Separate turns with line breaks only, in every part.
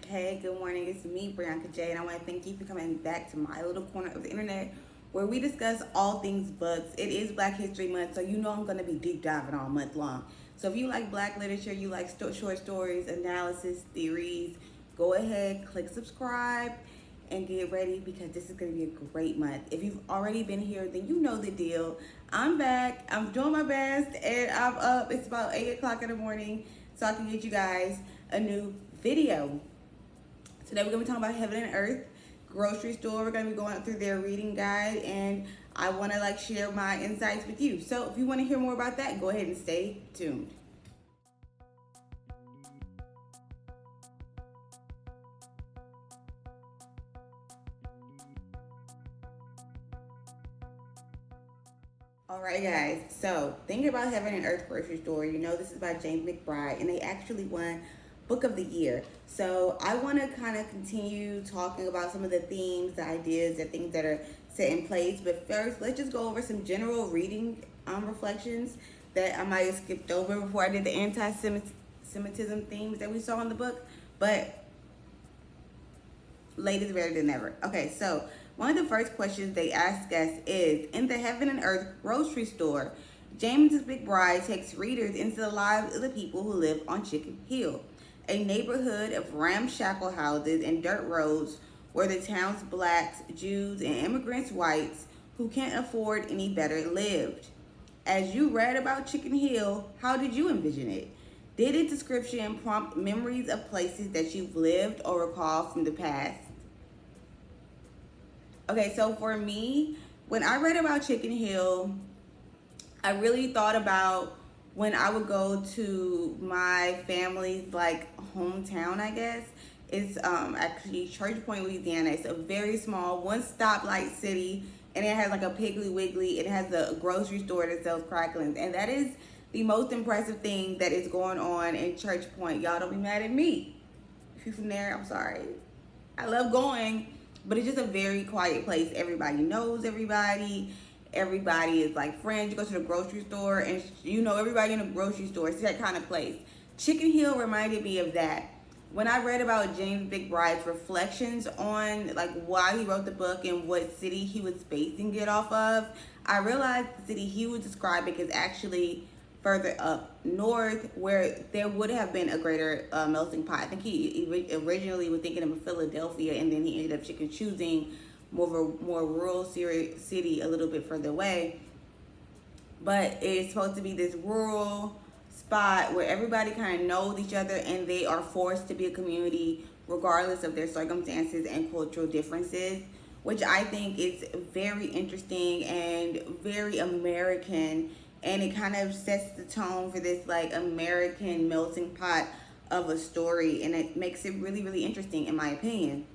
Hey, good morning. It's me, Brianka J, and I want to thank you for coming back to my little corner of the internet where we discuss all things books. It is Black History Month, so you know I'm going to be deep diving all month long. So if you like Black literature, you like short stories, analysis, theories, go ahead, click subscribe, and get ready because this is going to be a great month. If you've already been here, then you know the deal. I'm back. I'm doing my best, and I'm up. It's about 8 o'clock in the morning, so I can get you guys a new video. Today we're going to be talking about Heaven and Earth grocery store. We're going to be going through their reading guide, and I want to share my insights with you. So if you want to hear more about that, go ahead and stay tuned. Alright guys, so thinking about Heaven and Earth grocery store, you know this is by James McBride, and they actually won Book of the Year. So I want to kind of continue talking about some of the themes, the ideas, the things that are set in place. But first, let's just go over some general reading reflections that I might have skipped over before I did the anti-Semitism themes that we saw in the book. But late is better than never. Okay, so one of the first questions they ask us is, in the Heaven and Earth grocery store, James McBride takes readers into the lives of the people who live on Chicken Hill, a neighborhood of ramshackle houses and dirt roads where the town's blacks, Jews, and immigrants whites who can't afford any better lived. As you read about Chicken Hill, how did you envision it? Did its description prompt memories of places that you've lived or recall from the past? Okay, so for me, when I read about Chicken Hill, I really thought about when I would go to my family's hometown, I guess. It's actually Church Point, Louisiana. It's a very small one stoplight city, and it has a Piggly Wiggly. It has a grocery store that sells cracklings, and that is the most impressive thing that is going on in Church Point. Y'all don't be mad at me. If you're from there, I'm sorry. I love going, but it's just a very quiet place. Everybody knows everybody. Everybody is friends. You go to the grocery store and you know everybody in the grocery store. It's that kind of place. Chicken Hill reminded me of that. When I read about James McBride's reflections on why he wrote the book and what city he was basing it off of, I realized the city he was describing is actually further up north, where there would have been a greater melting pot. I think he originally was thinking of Philadelphia, and then he ended up choosing more rural city a little bit further away. But it's supposed to be this rural spot where everybody kind of knows each other, and they are forced to be a community regardless of their circumstances and cultural differences, which I think is very interesting and very American. And it kind of sets the tone for this American melting pot of a story, and it makes it really, really interesting in my opinion.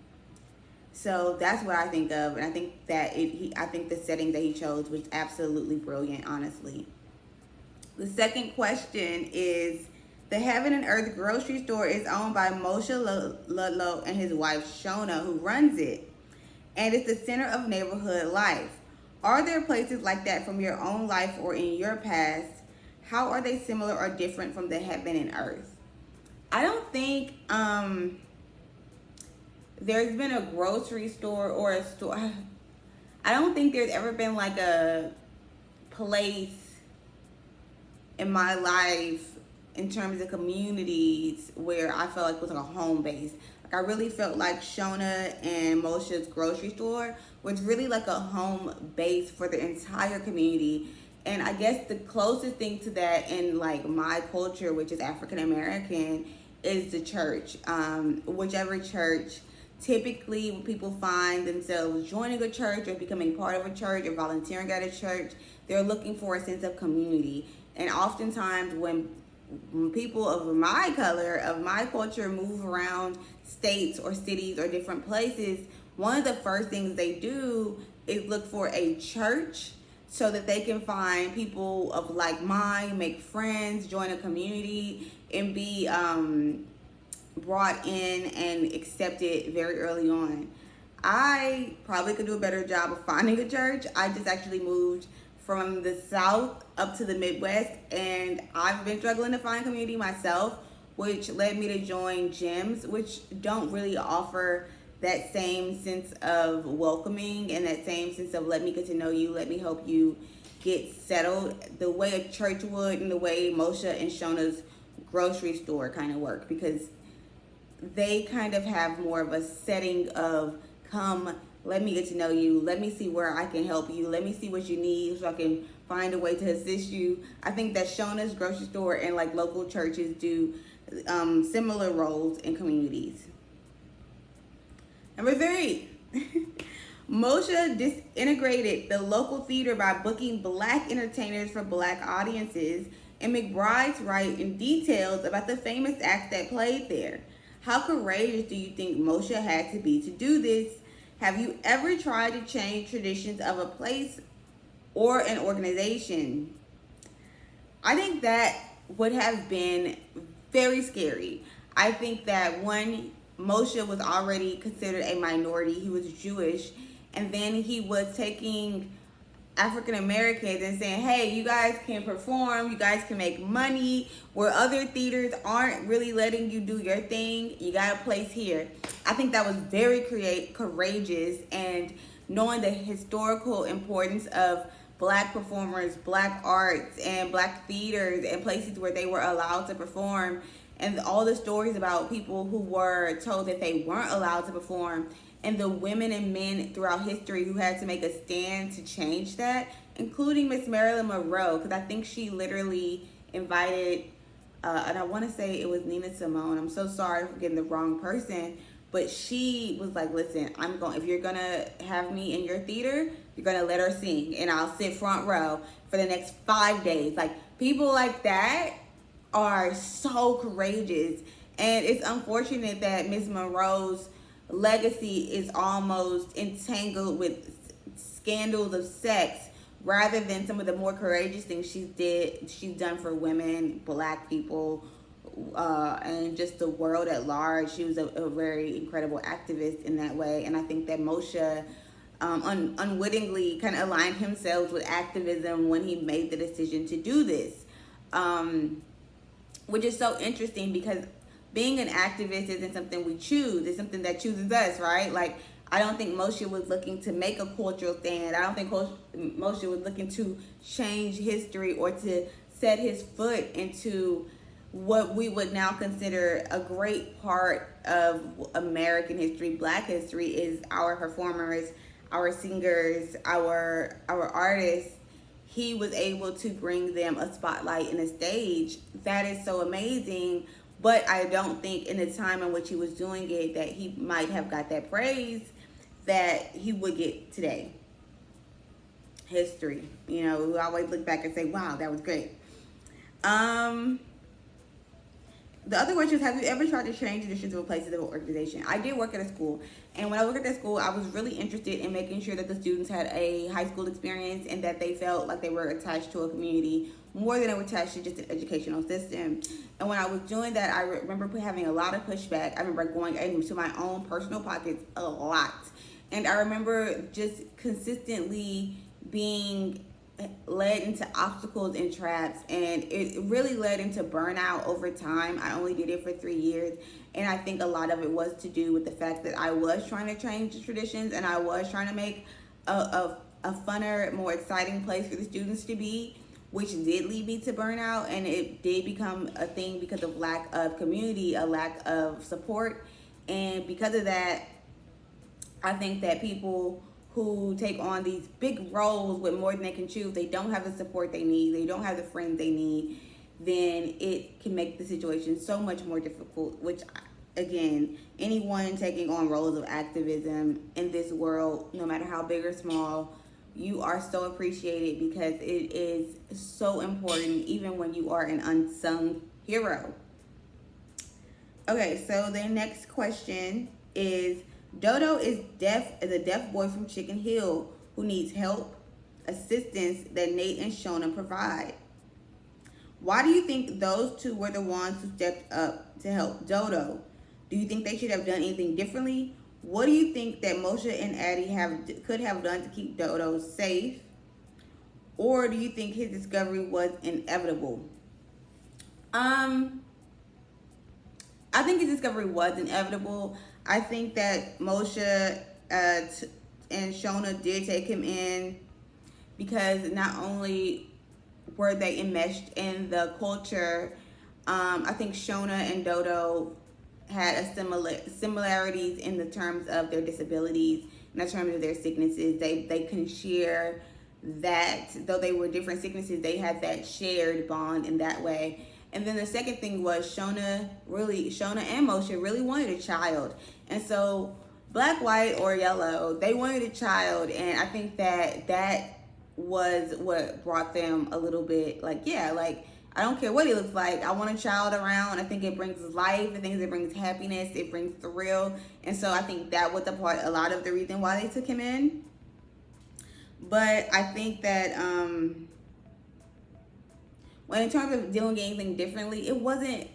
So that's what I think of, and I think that I think the setting that he chose was absolutely brilliant, honestly. The second question is, the Heaven and Earth grocery store is owned by Moshe Ludlow and his wife Shona, who runs it, and it's the center of neighborhood life. Are there places like that from your own life or in your past? How are they similar or different from the Heaven and Earth? I don't think there's been a grocery store or a store. I don't think there's ever been a place in my life in terms of communities where I felt was a home base. I really felt like Shona and Moshe's grocery store was really a home base for the entire community. And I guess the closest thing to that in my culture, which is African American, is the church. Whichever church. Typically, when people find themselves joining a church or becoming part of a church or volunteering at a church, they're looking for a sense of community. And oftentimes when people of my color, of my culture, move around states or cities or different places, one of the first things they do is look for a church so that they can find people of like mind, make friends, join a community, and be brought in and accepted very early on. I probably could do a better job of finding a church. I just actually moved from the South up to the Midwest, and I've been struggling to find community myself, which led me to join gyms, which don't really offer that same sense of welcoming and that same sense of let me get to know you, let me help you get settled the way a church would and the way Moshe and Shona's grocery store kind of work, because they kind of have more of a setting of come, let me get to know you, let me see where I can help you, let me see what you need so I can find a way to assist you. I think that Shona's grocery store and like local churches do similar roles in communities. Number 3, Moshe disintegrated the local theater by booking Black entertainers for Black audiences, and McBride's writing details about the famous acts that played there. How courageous do you think Moshe had to be to do this? Have you ever tried to change traditions of a place or an organization? I think that would have been very scary. I think that Moshe was already considered a minority. He was Jewish, and then he was taking African Americans and saying, hey, you guys can perform, you guys can make money, where other theaters aren't really letting you do your thing, you got a place here. I think that was very courageous, and knowing the historical importance of Black performers, Black arts, and Black theaters and places where they were allowed to perform, and all the stories about people who were told that they weren't allowed to perform, and the women and men throughout history who had to make a stand to change that, including Miss Marilyn Monroe, because I think she literally invited, and I want to say it was Nina Simone. I'm so sorry for getting the wrong person, but she was like, listen, if you're going to have me in your theater, you're going to let her sing, and I'll sit front row for the next 5 days. Like, people like that are so courageous, and it's unfortunate that Miss Monroe's legacy is almost entangled with scandals of sex rather than some of the more courageous things she's done for women, Black people, and just the world at large. She was a very incredible activist in that way, and I think that Moshe unwittingly kind of aligned himself with activism when he made the decision to do this, which is so interesting because being an activist isn't something we choose. It's something that chooses us, right? Like, I don't think Moshe was looking to make a cultural stand. I don't think Moshe was looking to change history or to set his foot into what we would now consider a great part of American history, Black history, is our performers, our singers, our artists. He was able to bring them a spotlight and a stage. That is so amazing. But I don't think in the time in which he was doing it that he might have got that praise that he would get today. History. You know, we always look back and say, wow, that was great. The other question is, have you ever tried to change traditions of a place or an organization? I did work at a school, and when I worked at that school, I was really interested in making sure that the students had a high school experience and that they felt like they were attached to a community more than they were attached to just an educational system. And when I was doing that, I remember having a lot of pushback. I remember going into my own personal pockets a lot. And I remember just consistently being led into obstacles and traps, and it really led into burnout over time. I only did it for 3 years, and I think a lot of it was to do with the fact that I was trying to change the traditions, and I was trying to make a funner, more exciting place for the students to be, which did lead me to burnout, and it did become a thing because of lack of community, a lack of support. And because of that, I think that people who take on these big roles with more than they can chew, they don't have the support they need, they don't have the friends they need, then it can make the situation so much more difficult, which, again, anyone taking on roles of activism in this world, no matter how big or small, you are so appreciated because it is so important, even when you are an unsung hero. Okay, so the next question is, Dodo is a deaf boy from Chicken Hill who needs help, assistance that Nate and Shona provide. Why do you think those two were the ones who stepped up to help Dodo? Do you think they should have done anything differently? What do you think that Moshe and Addie could have done to keep Dodo safe? Or do you think his discovery was inevitable? I think his discovery was inevitable. I think that Moshe and Shona did take him in because not only were they enmeshed in the culture, I think Shona and Dodo had a similarities in the terms of their disabilities, in the terms of their sicknesses. They can share that, though they were different sicknesses, they had that shared bond in that way. And then the second thing was Shona and Moshe really wanted a child. And so black, white, or yellow, they wanted a child. And I think that was what brought them a little bit like, yeah, like, I don't care what he looks like. I want a child around. I think it brings life. I think it brings happiness. It brings thrill. And so I think that was a lot of the reason why they took him in. But I think that when in terms of doing anything differently, it was an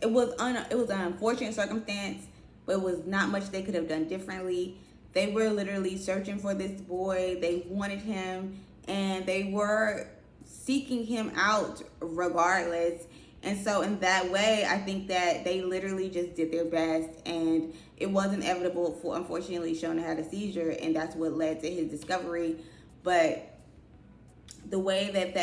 unfortunate circumstance, but it was not much they could have done differently. They were literally searching for this boy. They wanted him, and they were seeking him out regardless. And so in that way, I think that they literally just did their best, and it was inevitable for, unfortunately, Shona had a seizure, and that's what led to his discovery. But the way that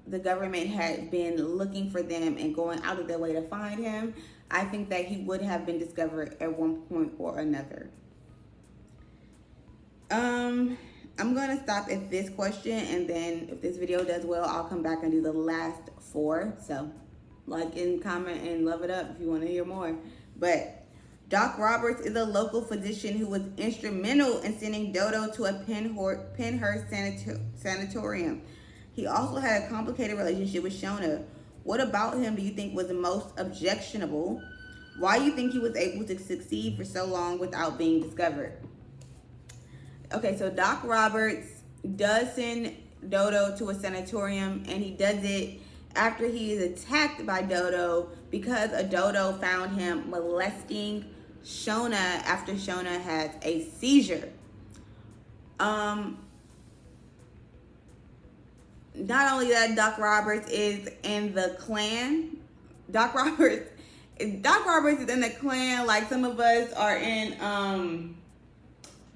the government had been looking for them and going out of their way to find him, I think that he would have been discovered at one point or another. I'm going to stop at this question, and then if this video does well, I'll come back and do the last 4. So like and comment and love it up if you want to hear more. But Doc Roberts is a local physician who was instrumental in sending Dodo to a Penhurst sanatorium. He also had a complicated relationship with Shona. What about him do you think was the most objectionable? Why do you think he was able to succeed for so long without being discovered? Okay, so Doc Roberts does send Dodo to a sanatorium, and he does it after he is attacked by Dodo because a Dodo found him molesting Shona after Shona had a seizure. Not only that, Doc Roberts is in the Klan. Doc Roberts is in the Klan like some of us are in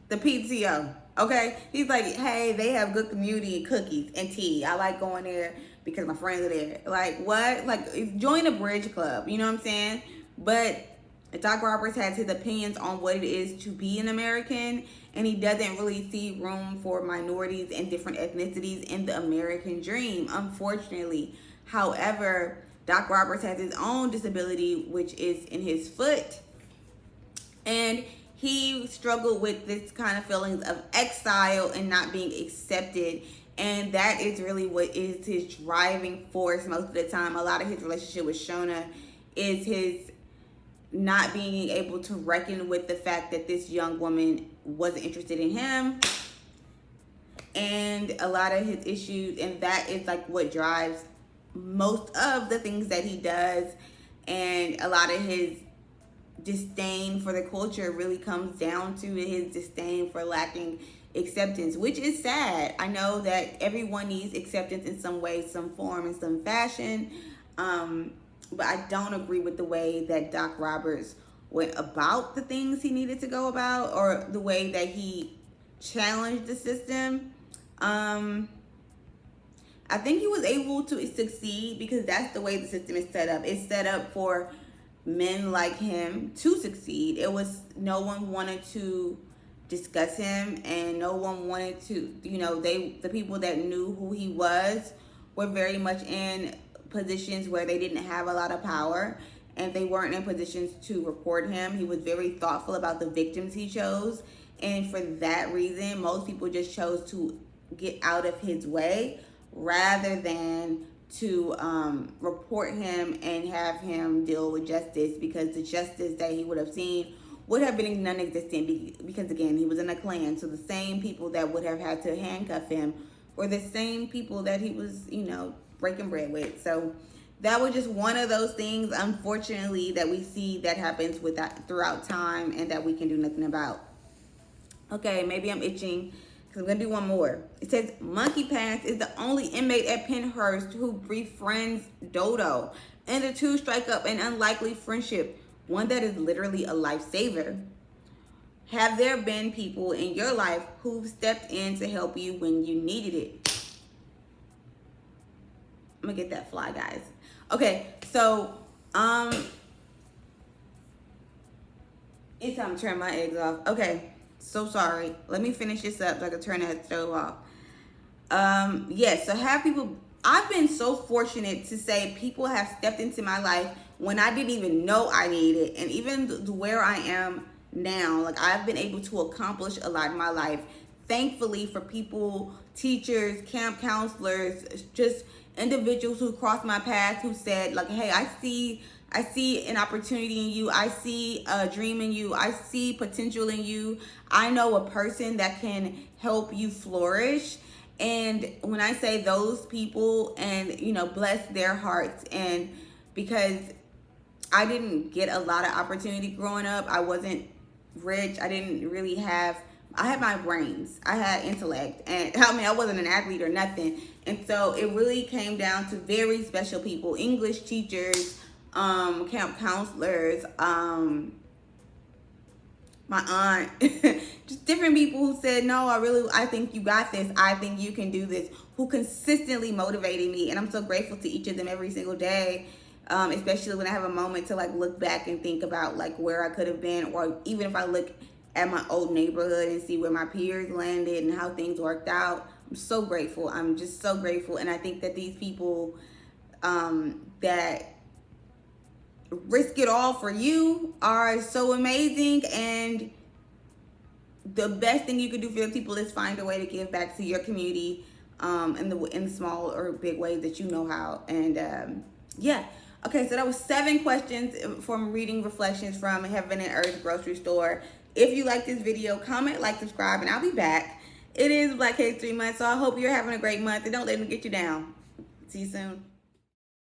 the PTO. Okay, he's like, hey, they have good community cookies and tea. I like going there because my friends are there. Like, what? Like, join a bridge club. You know what I'm saying? But Doc Roberts has his opinions on what it is to be an American, and he doesn't really see room for minorities and different ethnicities in the American dream, unfortunately. However, Doc Roberts has his own disability, which is in his foot, and he struggled with this kind of feelings of exile and not being accepted. And that is really what is his driving force most of the time. A lot of his relationship with Shona is his not being able to reckon with the fact that this young woman wasn't interested in him. And a lot of his issues, and that is like what drives most of the things that he does. And a lot of his disdain for the culture really comes down to his disdain for lacking acceptance, which is sad. I know that everyone needs acceptance in some way, some form, in some fashion, but I don't agree with the way that Doc Roberts went about the things he needed to go about, or the way that he challenged the system. I think he was able to succeed because that's the way the system is set up. It's set up for men like him to succeed. It was, no one wanted to discuss him, and no one wanted to, you know, the people that knew who he was were very much in positions where they didn't have a lot of power, and they weren't in positions to report him. He was very thoughtful about the victims he chose, and for that reason, most people just chose to get out of his way rather than to report him and have him deal with justice, because the justice that he would have seen would have been non-existent, because again, he was in a Klan. So the same people that would have had to handcuff him were the same people that he was, you know, breaking bread with. So that was just one of those things, unfortunately, that we see that happens with that throughout time, and that we can do nothing about. Okay, maybe I'm itching, because I'm going to do one more. It says, Monkey Pants is the only inmate at Penhurst who befriends Dodo, and the two strike up an unlikely friendship. one that is literally a lifesaver? Have there been people in your life who've stepped in to help you when you needed it? I'm gonna get that fly, guys. Okay, so it's time to turn my eggs off. Okay, so sorry. Let me finish this up so I can turn that stove off. Yes, so have people, I've been so fortunate to say people have stepped into my life when I didn't even know I needed it. And even where I am now, like I've been able to accomplish a lot in my life. Thankfully for people, teachers, camp counselors, just individuals who crossed my path who said like, hey, I see an opportunity in you. I see a dream in you. I see potential in you. I know a person that can help you flourish. And when I say those people, and bless their hearts, and because I didn't get a lot of opportunity growing up, I wasn't rich. I didn't really have, I had my brains, I had intellect, and I wasn't an athlete or nothing. And so it really came down to very special people, English teachers, camp counselors, my aunt, just different people who said, no, I think you got this. I think you can do this, who consistently motivated me. And I'm so grateful to each of them every single day. Especially when I have a moment to like look back and think about like where I could have been, or even if I look at my old neighborhood and see where my peers landed and how things worked out. I'm so grateful. I'm just so grateful. And I think that these people that risk it all for you are so amazing. And the best thing you can do for the people is find a way to give back to your community in small or big ways that you know how. And yeah. Okay, so that was 7 questions from Reading Reflections from Heaven and Earth Grocery Store. If you like this video, comment, like, subscribe, and I'll be back. It is Black History Month, so I hope you're having a great month, and don't let them get you down. See you soon.